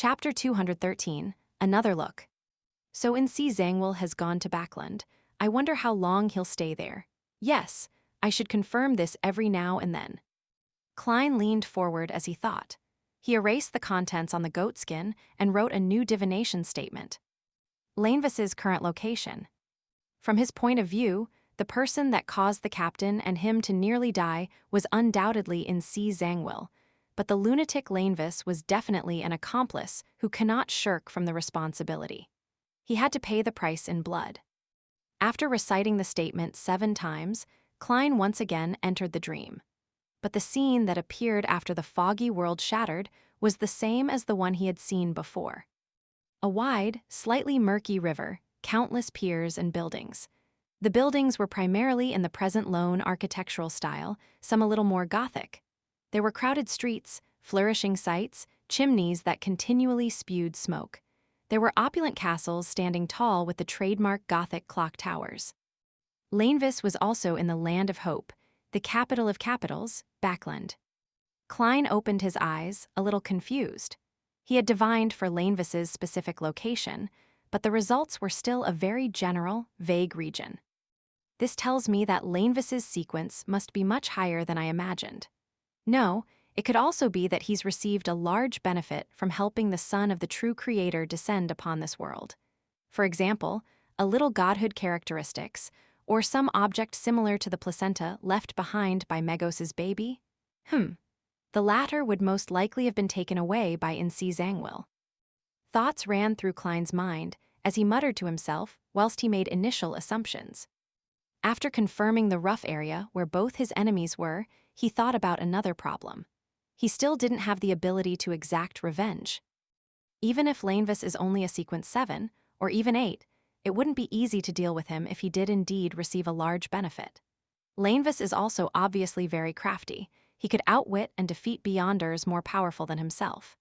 Chapter 213, Another Look. So NC Zangwill has gone to Backland. I wonder how long he'll stay there. Yes, I should confirm this every now and then. Klein leaned forward as he thought. He erased the contents on the goatskin and wrote a new divination statement. Lainvis's current location. From his point of view, the person that caused the captain and him to nearly die was undoubtedly NC Zangwill, but the lunatic Lainvis was definitely an accomplice who cannot shirk from the responsibility. He had to pay the price in blood. After reciting the statement 7 times, Klein once again entered the dream. But the scene that appeared after the foggy world shattered was the same as the one he had seen before. A wide, slightly murky river, countless piers and buildings. The buildings were primarily in the present lone architectural style, some a little more Gothic. There were crowded streets, flourishing sites, chimneys that continually spewed smoke. There were opulent castles standing tall with the trademark Gothic clock towers. Lainvis was also in the land of hope, the capital of capitals, Backland. Klein opened his eyes, a little confused. He had divined for Lainvis's specific location, but the results were still a very general, vague region. This tells me that Lainvis's sequence must be much higher than I imagined. No, it could also be that he's received a large benefit from helping the son of the true creator descend upon this world. For example, a little godhood characteristics, or some object similar to the placenta left behind by Megos's baby? The latter would most likely have been taken away by NC Zangwill. Thoughts ran through Klein's mind as he muttered to himself whilst he made initial assumptions. After confirming the rough area where both his enemies were, he thought about another problem. He still didn't have the ability to exact revenge. Even if Lainvis is only a sequence 7, or even 8, it wouldn't be easy to deal with him if he did indeed receive a large benefit. Lainvis is also obviously very crafty. He could outwit and defeat Beyonders more powerful than himself.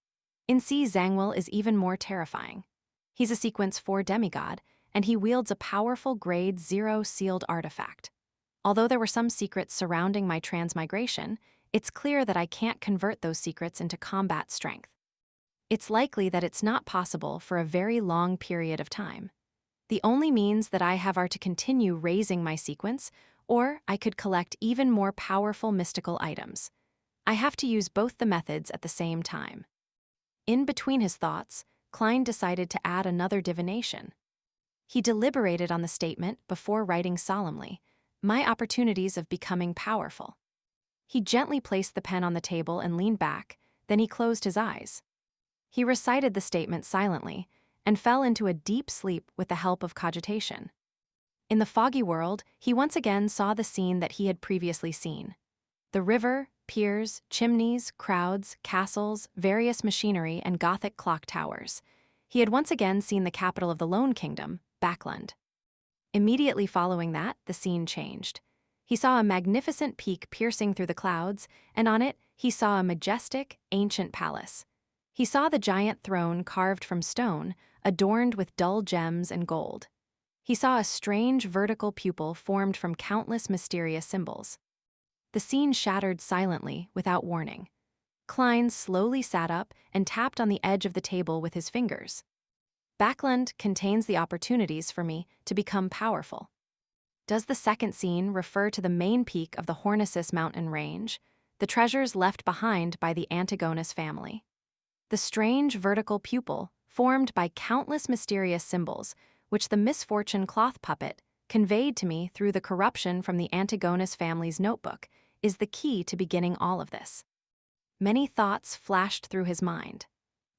NC Zangwill is even more terrifying. He's a sequence 4 demigod, and he wields a powerful grade 0 sealed artifact. Although there were some secrets surrounding my transmigration, it's clear that I can't convert those secrets into combat strength. It's likely that it's not possible for a very long period of time. The only means that I have are to continue raising my sequence, or I could collect even more powerful mystical items. I have to use both the methods at the same time. In between his thoughts, Klein decided to add another divination. He deliberated on the statement before writing solemnly, "My opportunities of becoming powerful." He gently placed the pen on the table and leaned back, then he closed his eyes. He recited the statement silently and fell into a deep sleep with the help of cogitation. In the foggy world, he once again saw the scene that he had previously seen. The river, piers, chimneys, crowds, castles, various machinery, and Gothic clock towers. He had once again seen the capital of the Lone Kingdom, Backland. Immediately following that, the scene changed. He saw a magnificent peak piercing through the clouds, and on it, he saw a majestic, ancient palace. He saw the giant throne carved from stone, adorned with dull gems and gold. He saw a strange vertical pupil formed from countless mysterious symbols. The scene shattered silently, without warning. Klein slowly sat up and tapped on the edge of the table with his fingers. Backland contains the opportunities for me to become powerful. Does the second scene refer to the main peak of the Hornisus mountain range, the treasures left behind by the Antigonus family? The strange vertical pupil, formed by countless mysterious symbols, which the misfortune cloth puppet conveyed to me through the corruption from the Antigonus family's notebook, is the key to beginning all of this. Many thoughts flashed through his mind.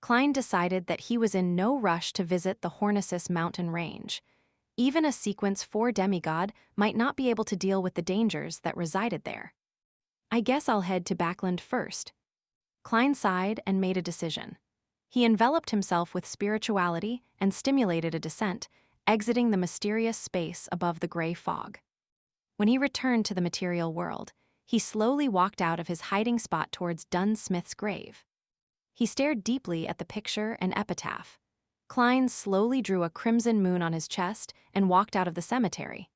Klein decided that he was in no rush to visit the Hornisus mountain range. Even a sequence 4 demigod might not be able to deal with the dangers that resided there. I guess I'll head to Backland first. Klein sighed and made a decision. He enveloped himself with spirituality and stimulated a descent, exiting the mysterious space above the gray fog. When he returned to the material world, he slowly walked out of his hiding spot towards Dunsmith's grave. He stared deeply at the picture and epitaph. Klein slowly drew a crimson moon on his chest and walked out of the cemetery.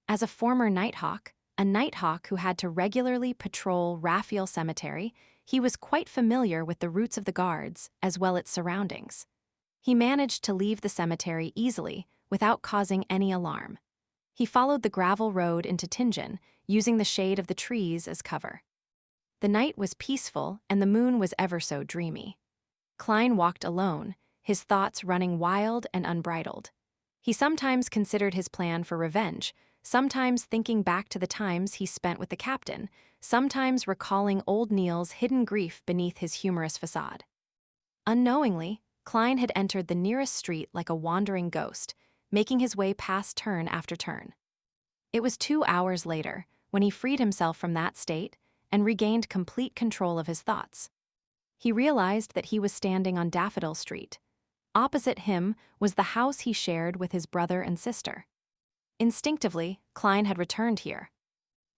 As a former nighthawk, a nighthawk who had to regularly patrol Raphael Cemetery, He was quite familiar with the routes of the guards, as well as its surroundings. He managed to leave the cemetery easily, without causing any alarm. He followed the gravel road into Tingen, using the shade of the trees as cover. The night was peaceful, and the moon was ever so dreamy. Klein walked alone, his thoughts running wild and unbridled. He sometimes considered his plan for revenge, sometimes thinking back to the times he spent with the captain, sometimes recalling old Neil's hidden grief beneath his humorous facade. Unknowingly, Klein had entered the nearest street like a wandering ghost, making his way past turn after turn. It was 2 hours later, when he freed himself from that state and regained complete control of his thoughts. He realized that he was standing on Daffodil Street. Opposite him was the house he shared with his brother and sister. Instinctively, Klein had returned here.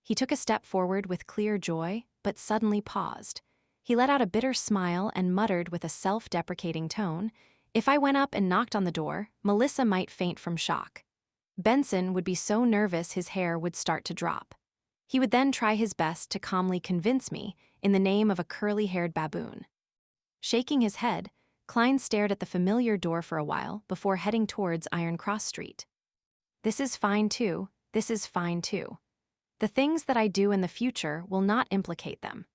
He took a step forward with clear joy, but suddenly paused. He let out a bitter smile and muttered with a self-deprecating tone, "If I went up and knocked on the door, Melissa might faint from shock. Benson would be so nervous his hair would start to drop. He would then try his best to calmly convince me in the name of a curly-haired baboon." Shaking his head, Klein stared at the familiar door for a while before heading towards Iron Cross Street. "This is fine too, this is fine too. The things that I do in the future will not implicate them.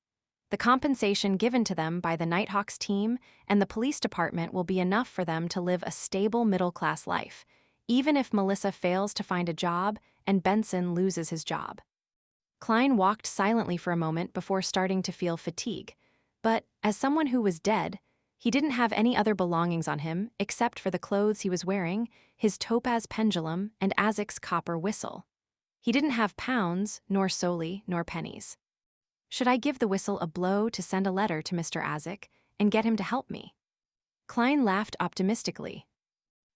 The compensation given to them by the Nighthawks team and the police department will be enough for them to live a stable middle-class life, even if Melissa fails to find a job and Benson loses his job." Klein walked silently for a moment before starting to feel fatigue, but as someone who was dead, he didn't have any other belongings on him except for the clothes he was wearing, his topaz pendulum, and Azek's copper whistle. He didn't have pounds, nor soldi, nor pennies. Should I give the whistle a blow to send a letter to Mr. Azek and get him to help me? Klein laughed optimistically.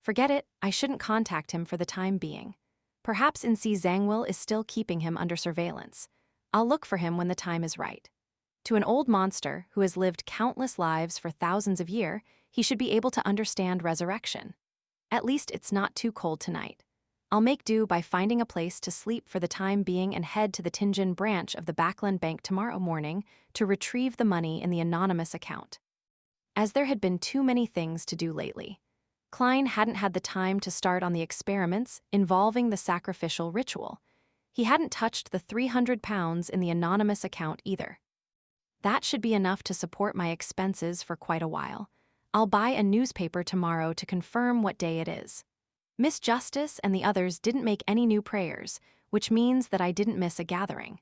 Forget it, I shouldn't contact him for the time being. Perhaps NC Zangwill is still keeping him under surveillance. I'll look for him when the time is right. To an old monster who has lived countless lives for thousands of years, he should be able to understand resurrection. At least it's not too cold tonight. I'll make do by finding a place to sleep for the time being and head to the Tingen branch of the Backland Bank tomorrow morning to retrieve the money in the anonymous account. As there had been too many things to do lately, Klein hadn't had the time to start on the experiments involving the sacrificial ritual. He hadn't touched the 300 pounds in the anonymous account either. That should be enough to support my expenses for quite a while. I'll buy a newspaper tomorrow to confirm what day it is. Miss Justice and the others didn't make any new prayers, which means that I didn't miss a gathering.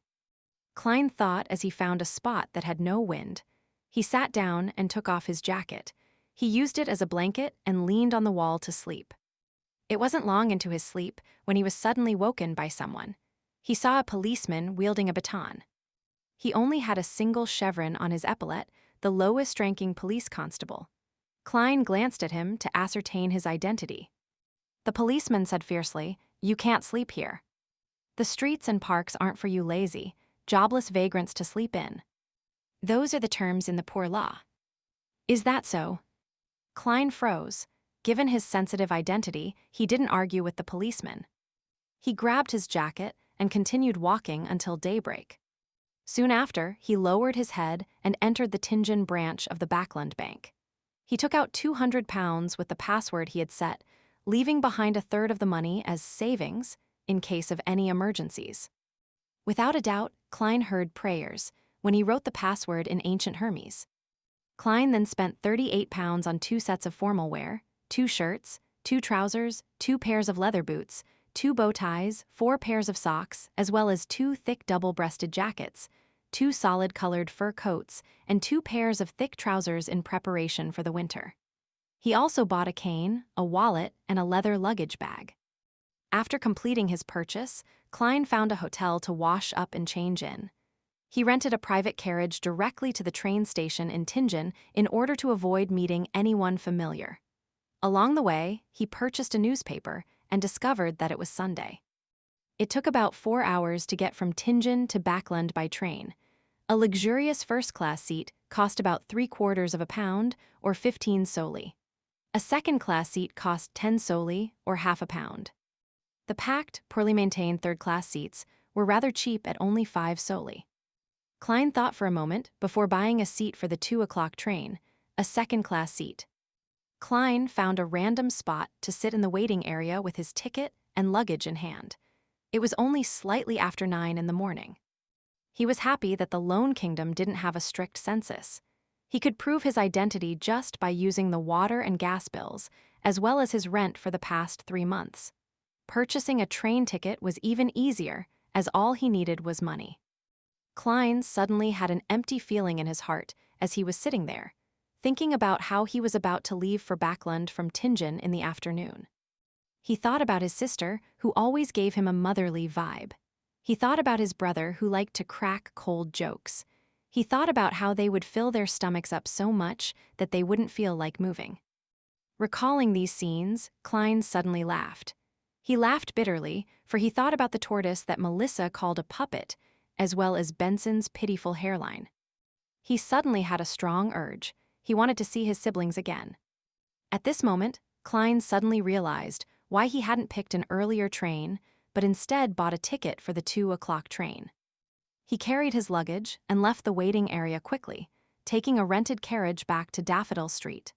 Klein thought as he found a spot that had no wind. He sat down and took off his jacket. He used it as a blanket and leaned on the wall to sleep. It wasn't long into his sleep when he was suddenly woken by someone. He saw a policeman wielding a baton. He only had a single chevron on his epaulette, the lowest-ranking police constable. Klein glanced at him to ascertain his identity. The policeman said fiercely, "You can't sleep here. The streets and parks aren't for you lazy, jobless vagrants to sleep in. Those are the terms in the poor law." "Is that so?" Klein froze. Given his sensitive identity, he didn't argue with the policeman. He grabbed his jacket and continued walking until daybreak. Soon after, he lowered his head and entered the Tingen branch of the Backland Bank. He took out 200 pounds with the password he had set, leaving behind a third of the money as savings in case of any emergencies. Without a doubt, Klein heard prayers when he wrote the password in ancient Hermes. Klein then spent 38 pounds on 2 sets of formal wear, 2 shirts, 2 trousers, 2 pairs of leather boots, 2 bow ties, 4 pairs of socks, as well as 2 thick double-breasted jackets, 2 solid-colored fur coats, and 2 pairs of thick trousers in preparation for the winter. He also bought a cane, a wallet, and a leather luggage bag. After completing his purchase, Klein found a hotel to wash up and change in. He rented a private carriage directly to the train station in Tingen in order to avoid meeting anyone familiar. Along the way, he purchased a newspaper and discovered that it was Sunday. It took about 4 hours to get from Tingen to Backland by train. A luxurious first-class seat cost about 3/4 of a pound, or 15 soldi. A second-class seat cost 10 soldi, or half a pound. The packed, poorly maintained third-class seats were rather cheap at only 5 soldi. Klein thought for a moment before buying a seat for the 2 o'clock train, a second-class seat. Klein found a random spot to sit in the waiting area with his ticket and luggage in hand. It was only slightly after 9 in the morning. He was happy that the Lone Kingdom didn't have a strict census. He could prove his identity just by using the water and gas bills, as well as his rent for the past 3 months. Purchasing a train ticket was even easier, as all he needed was money. Klein suddenly had an empty feeling in his heart as he was sitting there, thinking about how he was about to leave for Backlund from Tingen in the afternoon. He thought about his sister, who always gave him a motherly vibe. He thought about his brother, who liked to crack cold jokes. He thought about how they would fill their stomachs up so much that they wouldn't feel like moving. Recalling these scenes, Klein suddenly laughed. He laughed bitterly, for he thought about the tortoise that Melissa called a puppet, as well as Benson's pitiful hairline. He suddenly had a strong urge. He wanted to see his siblings again. At this moment, Klein suddenly realized why he hadn't picked an earlier train, but instead bought a ticket for the 2 o'clock train. He carried his luggage and left the waiting area quickly, taking a rented carriage back to Daffodil Street.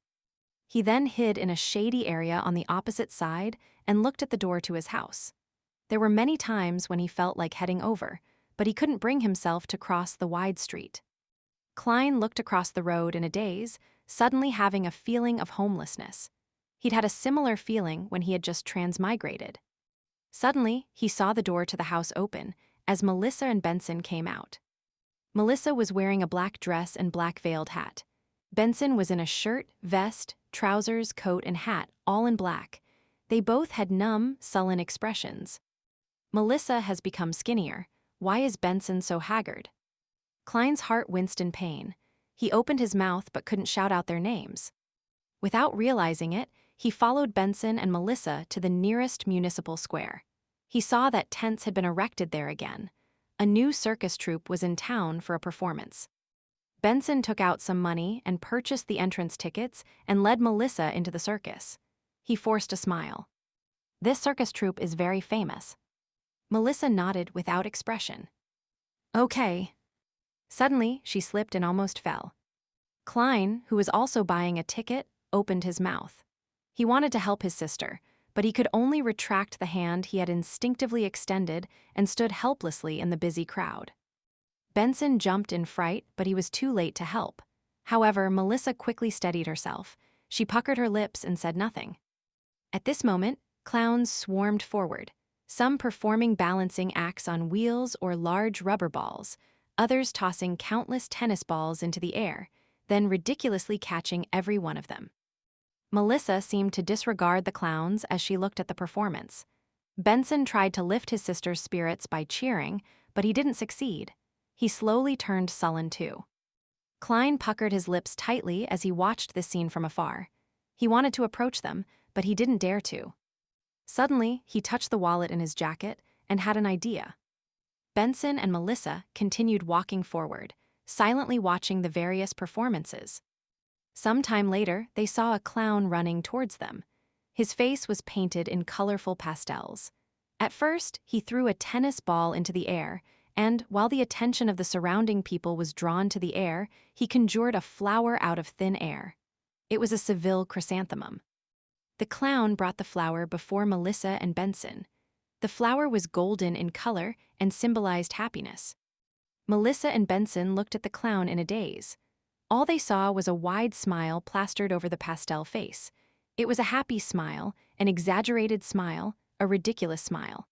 He then hid in a shady area on the opposite side and looked at the door to his house. There were many times when he felt like heading over, but he couldn't bring himself to cross the wide street. Klein looked across the road in a daze, suddenly having a feeling of homelessness. He'd had a similar feeling when he had just transmigrated. Suddenly, he saw the door to the house open as Melissa and Benson came out. Melissa was wearing a black dress and black veiled hat. Benson was in a shirt, vest, trousers, coat, and hat, all in black. They both had numb, sullen expressions. Melissa has become skinnier. Why is Benson so haggard? Klein's heart winced in pain. He opened his mouth but couldn't shout out their names. Without realizing it, he followed Benson and Melissa to the nearest municipal square. He saw that tents had been erected there again. A new circus troupe was in town for a performance. Benson took out some money and purchased the entrance tickets and led Melissa into the circus. He forced a smile. This circus troupe is very famous. Melissa nodded without expression. Okay. Suddenly, she slipped and almost fell. Klein, who was also buying a ticket, opened his mouth. He wanted to help his sister, but he could only retract the hand he had instinctively extended and stood helplessly in the busy crowd. Benson jumped in fright, but he was too late to help. However, Melissa quickly steadied herself. She puckered her lips and said nothing. At this moment, clowns swarmed forward, some performing balancing acts on wheels or large rubber balls, others tossing countless tennis balls into the air, then ridiculously catching every one of them. Melissa seemed to disregard the clowns as she looked at the performance. Benson tried to lift his sister's spirits by cheering, but he didn't succeed. He slowly turned sullen too. Klein puckered his lips tightly as he watched this scene from afar. He wanted to approach them, but he didn't dare to. Suddenly, he touched the wallet in his jacket and had an idea. Benson and Melissa continued walking forward, silently watching the various performances. Some time later, they saw a clown running towards them. His face was painted in colorful pastels. At first, he threw a tennis ball into the air, and while the attention of the surrounding people was drawn to the air, he conjured a flower out of thin air. It was a Seville chrysanthemum. The clown brought the flower before Melissa and Benson. The flower was golden in color and symbolized happiness. Melissa and Benson looked at the clown in a daze. All they saw was a wide smile plastered over the pastel face. It was a happy smile, an exaggerated smile, a ridiculous smile.